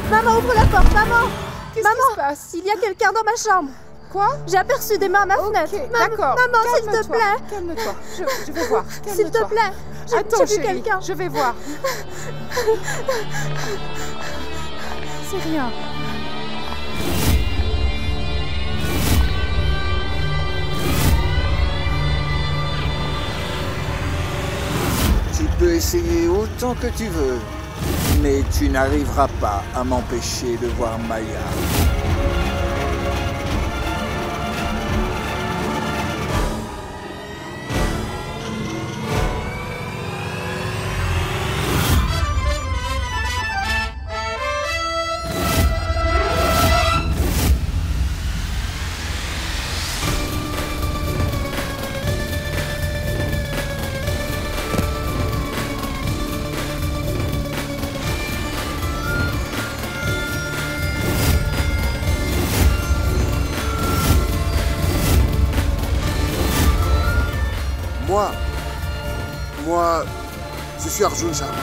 Maman, ouvre la porte, maman! Qu'est-ce qui se passe? Il y a quelqu'un dans ma chambre. Quoi? J'ai aperçu des mains à ma fenêtre. D'accord. Maman, s'il te plaît. Calme-toi. Je vais voir. S'il te plaît. Attends, j'ai vu chérie. quelqu'un. Je vais voir. C'est rien. Tu peux essayer autant que tu veux, mais tu n'arriveras pas à m'empêcher de voir Maya. Moi, je suis Arjun Sharma.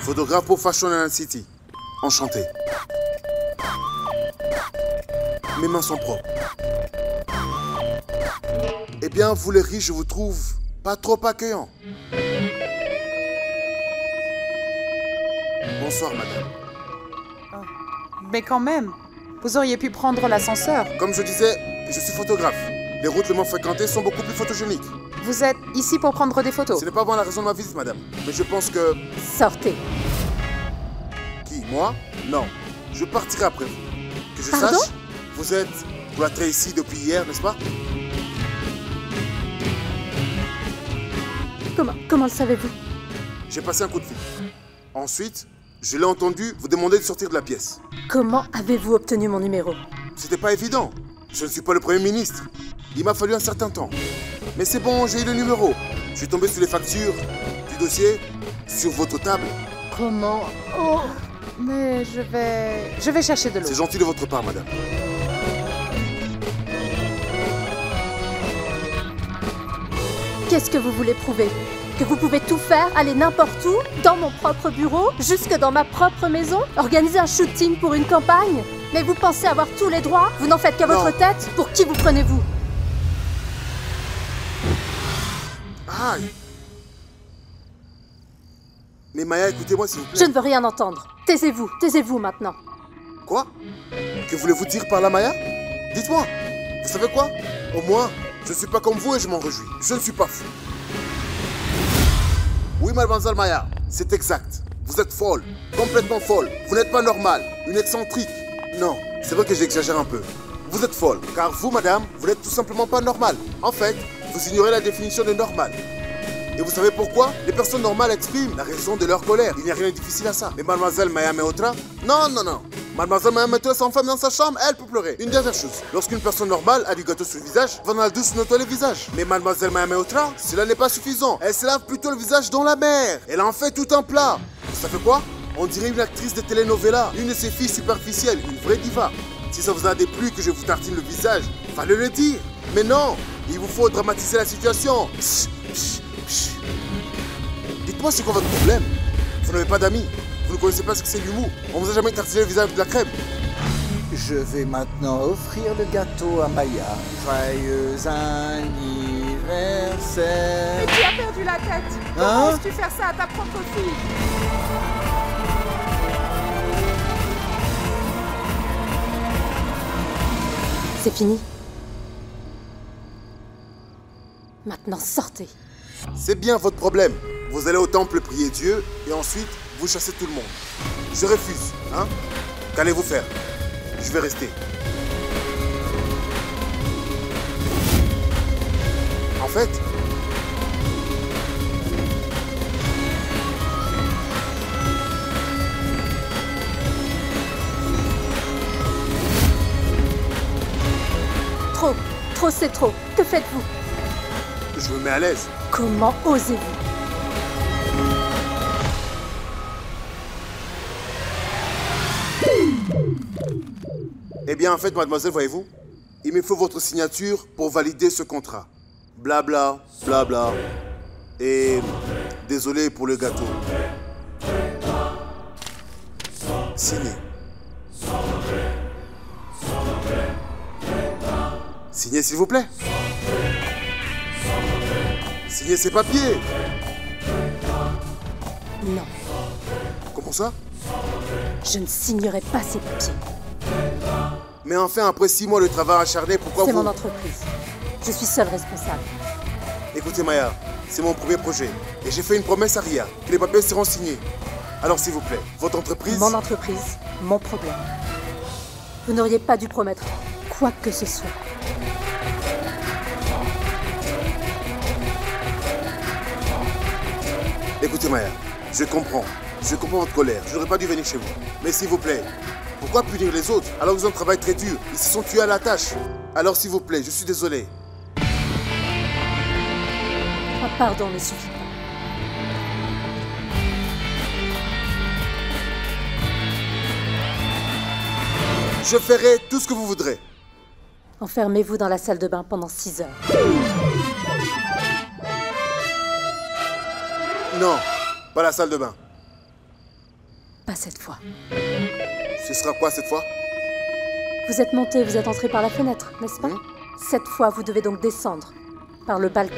Photographe pour Fashion and City. Enchanté. Mes mains sont propres. Eh bien, vous les riches, je vous trouve pas trop accueillants. Bonsoir, madame. Mais quand même, vous auriez pu prendre l'ascenseur. Comme je disais, je suis photographe. Les routes les moins fréquentées sont beaucoup plus photogéniques. Vous êtes ici pour prendre des photos. Ce n'est pas vraiment la raison de ma visite, madame. Mais je pense que... Sortez. Qui, moi? Non. Je partirai après vous. Que je Pardon? sache, vous êtes cloîtré ici depuis hier, n'est-ce pas? Comment le savez-vous? J'ai passé un coup de fil. Ensuite, je l'ai entendu vous demander de sortir de la pièce. Comment avez-vous obtenu mon numéro? C'était pas évident. Je ne suis pas le Premier ministre. Il m'a fallu un certain temps. Mais c'est bon, j'ai eu le numéro. Je suis tombé sur les factures du dossier sur votre table. Comment? Oh, mais je vais chercher de l'eau. C'est gentil de votre part, madame. Qu'est-ce que vous voulez prouver? Que vous pouvez tout faire, aller n'importe où, dans mon propre bureau, jusque dans ma propre maison, organiser un shooting pour une campagne? Mais vous pensez avoir tous les droits? Vous n'en faites qu'à votre tête? Pour qui vous prenez-vous? Aïe! Mais Maya, écoutez-moi s'il vous plaît. Je ne veux rien entendre. Taisez-vous maintenant. Quoi? Que voulez-vous dire par là, Maya? Dites-moi. Vous savez quoi? Au moins, je ne suis pas comme vous et je m'en réjouis. Je ne suis pas fou. Oui, mademoiselle Maya, c'est exact. Vous êtes folle, complètement folle. Vous n'êtes pas normale, une excentrique. Non, c'est vrai que j'exagère un peu. Vous êtes folle, car vous, madame, vous n'êtes tout simplement pas normale. En fait, vous ignorez la définition de normal. Et vous savez pourquoi? Les personnes normales expriment la raison de leur colère. Il n'y a rien de difficile à ça. Mais mademoiselle Maya Mehrotra? Non. Mademoiselle Maya Mehrotra s'enferme dans sa chambre, elle peut pleurer. Une dernière chose, lorsqu'une personne normale a du gâteau sur le visage, va dans la douche nettoyer le visage. Mais mademoiselle Maya Mehrotra, cela n'est pas suffisant. Elle se lave plutôt le visage dans la mer. Elle en fait tout un plat. Vous savez quoi? On dirait une actrice de telenovela, une de ces filles superficielles, une vraie diva. Si ça vous a déplu que je vous tartine le visage, fallait le dire. Mais non, il vous faut dramatiser la situation. Dites-moi c'est quoi votre problème? Vous n'avez pas d'amis, vous ne connaissez pas ce que c'est l'humour. On vous a jamais tartiné le visage avec de la crème. Je vais maintenant offrir le gâteau à Maya. Joyeux anniversaire. Mais tu as perdu la tête. Comment oses-tu faire ça à ta propre fille? C'est fini. Maintenant, sortez. C'est bien votre problème. Vous allez au temple prier Dieu et ensuite vous chassez tout le monde. Je refuse, hein? Qu'allez-vous faire? Je vais rester. En fait, Trop, c'est trop. Que faites-vous? je me mets à l'aise. Comment osez-vous? Eh bien, en fait, mademoiselle, voyez-vous, il me faut votre signature pour valider ce contrat. Blabla, blabla. Et désolé pour le gâteau. Signé. Signez, s'il vous plaît. Signez ces papiers. Non, Comment ça? je ne signerai pas ces papiers. Mais enfin, après 6 mois de travail acharné, pourquoi C'est vous... mon entreprise. Je suis seule responsable. Écoutez, Maya, c'est mon premier projet. Et j'ai fait une promesse à Ria, que les papiers seront signés. Alors, s'il vous plaît, votre entreprise... Mon entreprise, mon problème. Vous n'auriez pas dû promettre quoi que ce soit. Écoutez, Maya, je comprends. Je comprends votre colère. Je n'aurais pas dû venir chez vous. Mais s'il vous plaît, pourquoi punir les autres alors qu'ils ont un travail très dur? Ils se sont tués à la tâche. Alors, s'il vous plaît, je suis désolé. Un pardon ne suffit pas. Je ferai tout ce que vous voudrez. Enfermez-vous dans la salle de bain pendant 6 heures. Non, pas la salle de bain. Pas cette fois. Ce sera quoi cette fois? Vous êtes monté, vous êtes entré par la fenêtre, n'est-ce pas? Cette fois, vous devez donc descendre par le balcon.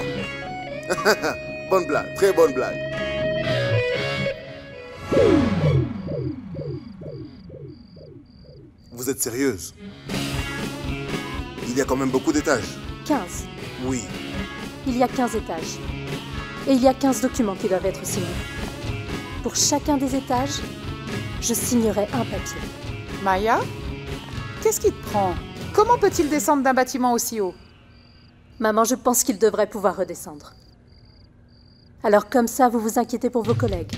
Bonne blague, très bonne blague. Vous êtes sérieuse? Il y a quand même beaucoup d'étages. 15. Oui. Il y a 15 étages. Et il y a 15 documents qui doivent être signés. Pour chacun des étages, je signerai un papier. Maya? Qu'est-ce qui te prend? Comment peut-il descendre d'un bâtiment aussi haut? Maman, je pense qu'il devrait pouvoir redescendre. Alors comme ça, vous vous inquiétez pour vos collègues.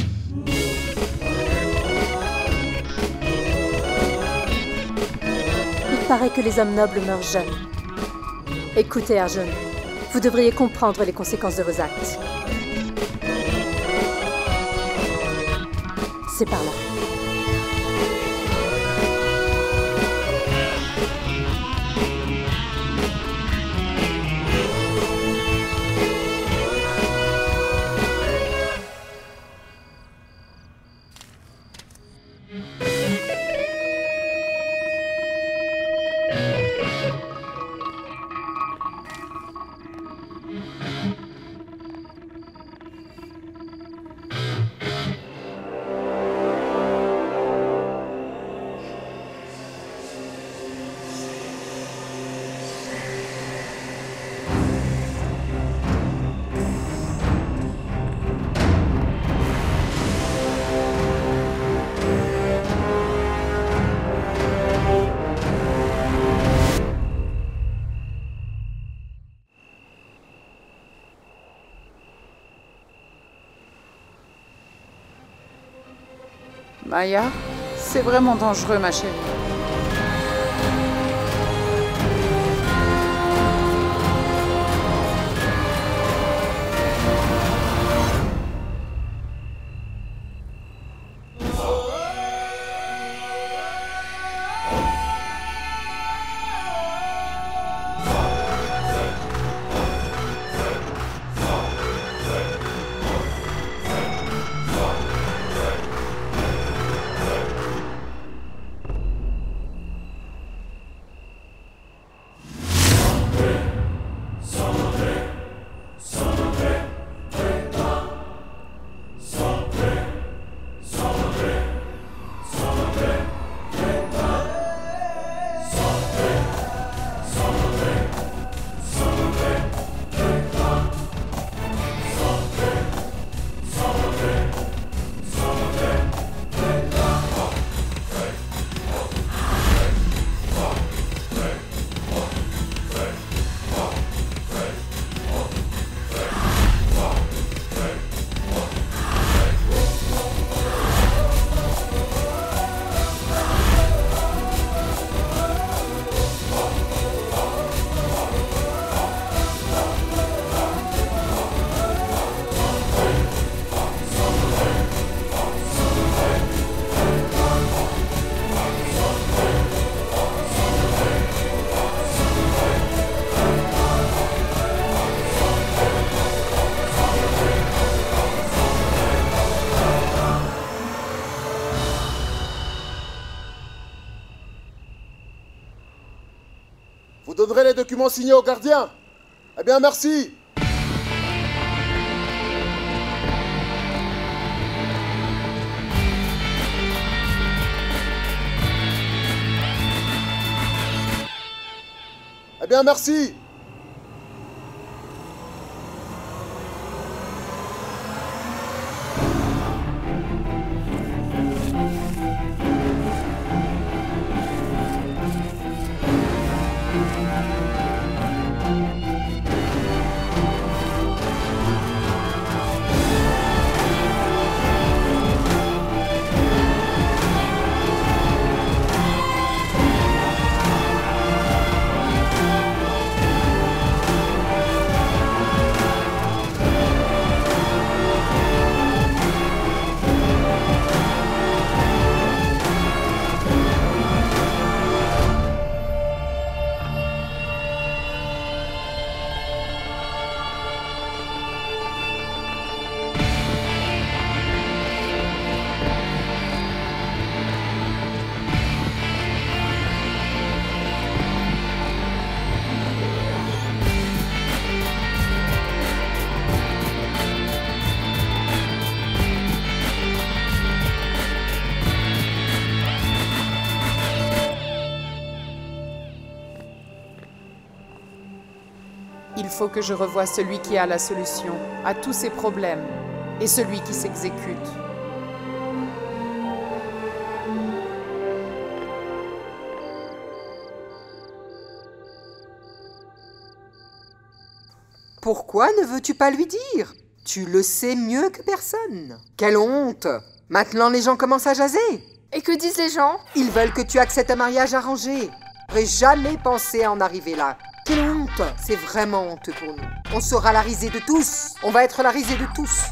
Il paraît que les hommes nobles meurent jeunes. Écoutez, Arjun, vous devriez comprendre les conséquences de vos actes. C'est par là. Maya, c'est vraiment dangereux, ma chérie. les documents signés au gardien? Eh bien, merci. Eh bien, merci. Il faut que je revoie celui qui a la solution à tous ces problèmes et celui qui s'exécute. Pourquoi ne veux-tu pas lui dire? Tu le sais mieux que personne. Quelle honte! Maintenant les gens commencent à jaser. Et que disent les gens? Ils veulent que tu acceptes un mariage arrangé. J'aurais jamais pensé à en arriver là. Quelle honte! C'est vraiment honteux pour nous. On sera la risée de tous. On va être la risée de tous.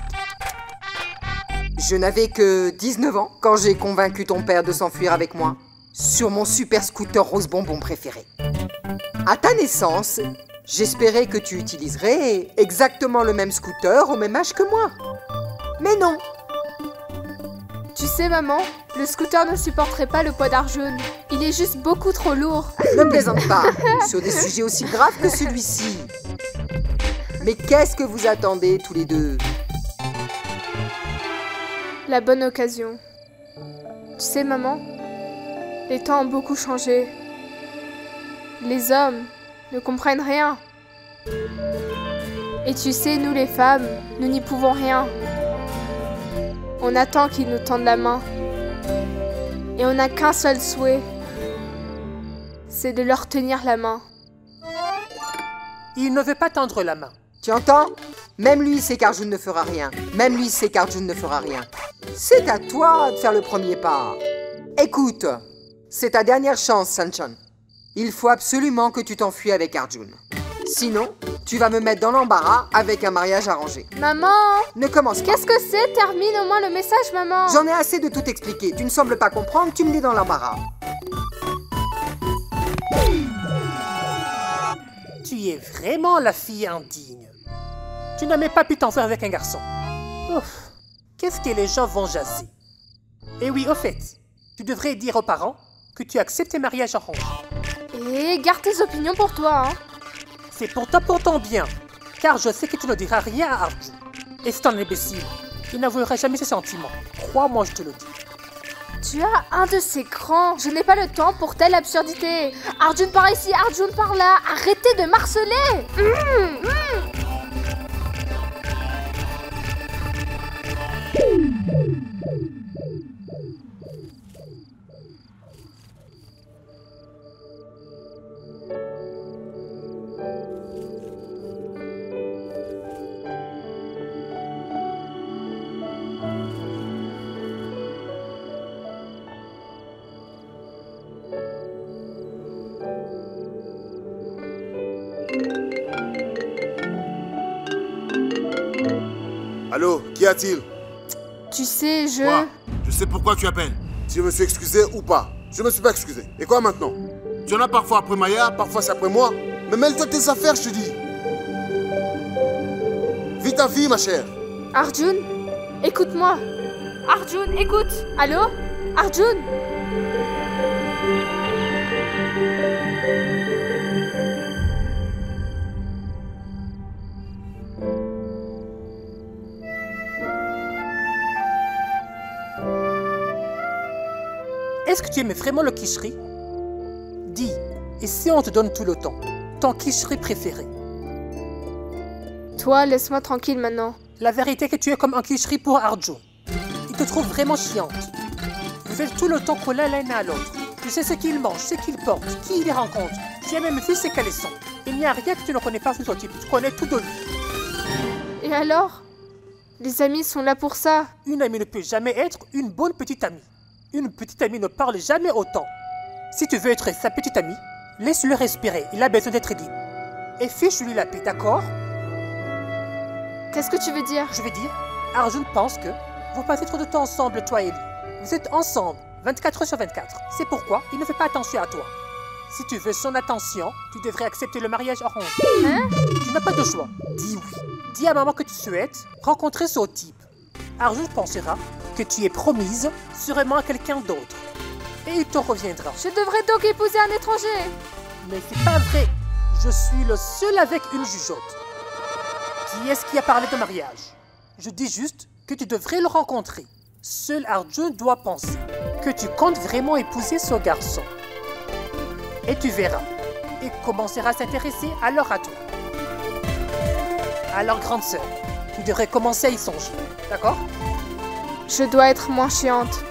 Je n'avais que 19 ans quand j'ai convaincu ton père de s'enfuir avec moi sur mon super scooter rose bonbon préféré. À ta naissance, j'espérais que tu utiliserais exactement le même scooter au même âge que moi. Mais non! Tu sais, maman, le scooter ne supporterait pas le poids d'Arjun. Il est juste beaucoup trop lourd. Ne plaisante pas sur des sujets aussi graves que celui-ci. Mais qu'est-ce que vous attendez tous les deux? La bonne occasion. Tu sais, maman, les temps ont beaucoup changé. Les hommes ne comprennent rien. Et tu sais, nous les femmes, nous n'y pouvons rien. On attend qu'ils nous tendent la main. Et on n'a qu'un seul souhait. C'est de leur tenir la main. Il ne veut pas tendre la main. Tu entends? Même lui sait qu'Arjun ne fera rien. Même lui sait qu'Arjun ne fera rien. C'est à toi de faire le premier pas. Écoute, c'est ta dernière chance, Sanchan. Il faut absolument que tu t'enfuis avec Arjun. Sinon, tu vas me mettre dans l'embarras avec un mariage arrangé. Maman! Ne commence pas. Qu'est-ce que c'est? Termine au moins le message, maman! J'en ai assez de tout expliquer. Tu ne sembles pas comprendre, tu me mets dans l'embarras. Tu es vraiment la fille indigne. Tu n'as même pas pu t'enfuir avec un garçon. Ouf, qu'est-ce que les gens vont jaser? Et oui, au fait, tu devrais dire aux parents que tu acceptes tes mariages arrangés. Et garde tes opinions pour toi, hein! C'est pour toi pour ton bien, car je sais que tu ne diras rien à Arjun. Et c'est un imbécile. Il n'avouera jamais ses sentiments. Crois-moi, je te le dis. Tu as un de ces crans. Je n'ai pas le temps pour telle absurdité. Arjun par ici, Arjun par là. Arrêtez de marceler. Allô, qu'y a-t-il? Tu sais, Quoi? Je sais pourquoi tu appelles. Si je me suis excusé ou pas. Je me suis pas excusé. Et quoi maintenant? Tu en as parfois après Maya, parfois c'est après moi. Mais mêle-toi de tes affaires, je te dis. Vis ta vie, ma chère. Arjun, écoute-moi. Arjun, écoute. Allô? Arjun? est-ce que tu aimes vraiment le quicherie? Dis, et si on te donne tout le temps, ton quicherie préféré? Toi, laisse-moi tranquille maintenant. La vérité est que tu es comme un quicherie pour Arjun. Il te trouve vraiment chiante. Vous êtes tout le temps collés l'un à l'autre. Tu sais ce qu'il mange, ce qu'il porte, qui il rencontre. Tu as même vu ses caleçons. Il n'y a rien que tu ne connais pas sur ton type. Tu connais tout de lui. Et alors? Les amis sont là pour ça. Une amie ne peut jamais être une bonne petite amie. Une petite amie ne parle jamais autant. Si tu veux être sa petite amie, laisse-le respirer. Il a besoin d'être libre. Et fiche-lui la paix, d'accord? Qu'est-ce que tu veux dire? Je veux dire, Arjun pense que vous passez trop de temps ensemble, toi et lui. Vous êtes ensemble, 24 heures sur 24. C'est pourquoi il ne fait pas attention à toi. Si tu veux son attention, tu devrais accepter le mariage arrangé. Hein? Tu n'as pas de choix. Dis oui. Dis à maman que tu souhaites rencontrer ce type. Arjun pensera que tu es promise sûrement à quelqu'un d'autre. Et il t'en reviendra. Je devrais donc épouser un étranger. Mais c'est pas vrai. Je suis le seul avec une jugeote. Qui est-ce qui a parlé de mariage? Je dis juste que tu devrais le rencontrer. Seul Arjun doit penser que tu comptes vraiment épouser ce garçon. Et tu verras. Et commencera à s'intéresser alors à toi. Alors, grande sœur, tu devrais commencer à y songer. D'accord? Je dois être moins chiante.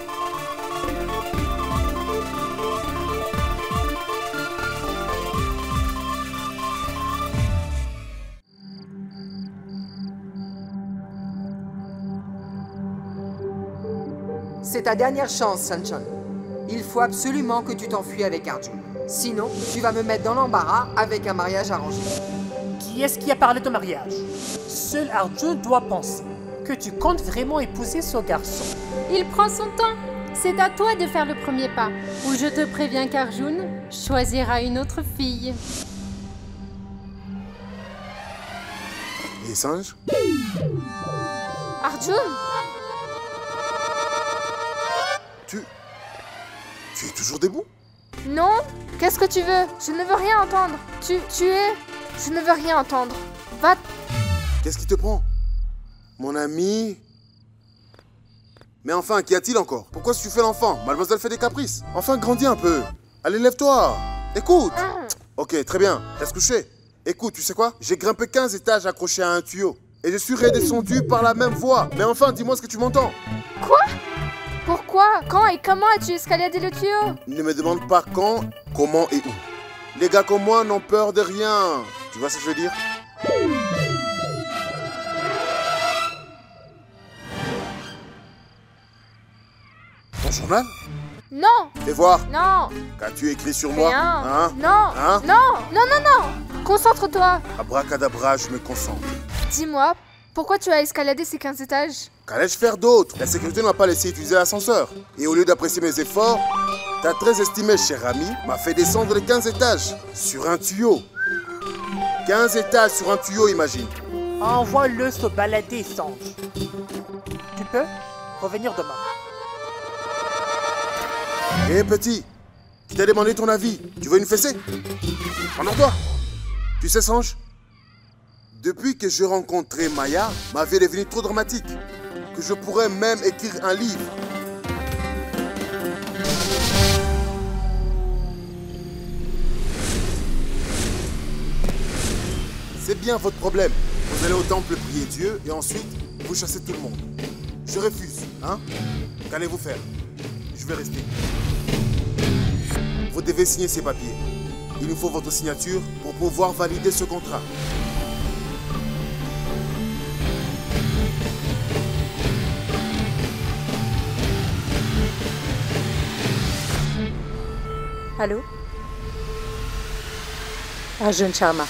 C'est ta dernière chance, Sunshine. Il faut absolument que tu t'enfuis avec Arjun. Sinon, tu vas me mettre dans l'embarras avec un mariage arrangé. Qui est-ce qui a parlé de mariage? Seul Arjun doit penser que tu comptes vraiment épouser ce garçon. Il prend son temps. C'est à toi de faire le premier pas. Ou je te préviens qu'Arjun choisira une autre fille. Les singes? Arjun? Tu es toujours debout? Non? Qu'est-ce que tu veux? Je ne veux rien entendre. Tu es... Je ne veux rien entendre. Va... Qu'est-ce qui te prend? Mon ami? Mais enfin, qu'y a-t-il encore? Pourquoi tu fais l'enfant? Mademoiselle fait des caprices. Enfin, grandis un peu. Allez, lève-toi. Écoute. Ok, très bien. Reste couché. Écoute, tu sais quoi? J'ai grimpé 15 étages accroché à un tuyau. Et je suis redescendu par la même voie. Mais enfin, dis-moi ce que tu m'entends. Quoi? Pourquoi? Quand et comment as-tu escaladé le tuyau? Ne me demande pas quand, comment et où. Les gars comme moi n'ont peur de rien. Tu vois ce que je veux dire? Ton journal? Non! Fais voir. Non! Qu'as-tu écrit sur moi? Rien! Hein? Non! Hein? Non! Non, non, non! Concentre-toi! Abracadabra, je me concentre. Dis-moi, pourquoi tu as escaladé ces 15 étages? Qu'allais-je faire d'autre? La sécurité ne m'a pas laissé utiliser l'ascenseur. Et au lieu d'apprécier mes efforts, ta très estimée chère amie m'a fait descendre les 15 étages sur un tuyau. 15 étages sur un tuyau, imagine. Envoie-le se balader, Sange. Tu peux revenir demain. Hé petit, qui t'a demandé ton avis? Tu veux une fessée? Endors-toi. Tu sais, Sange, depuis que j'ai rencontré Maya, ma vie est devenue trop dramatique que je pourrais même écrire un livre. C'est bien votre problème. Vous allez au temple prier Dieu et ensuite vous chassez tout le monde. Je refuse, hein? Qu'allez-vous faire? Je vais rester. Vous devez signer ces papiers. Il nous faut votre signature pour pouvoir valider ce contrat. Allô? Arjun Sharma.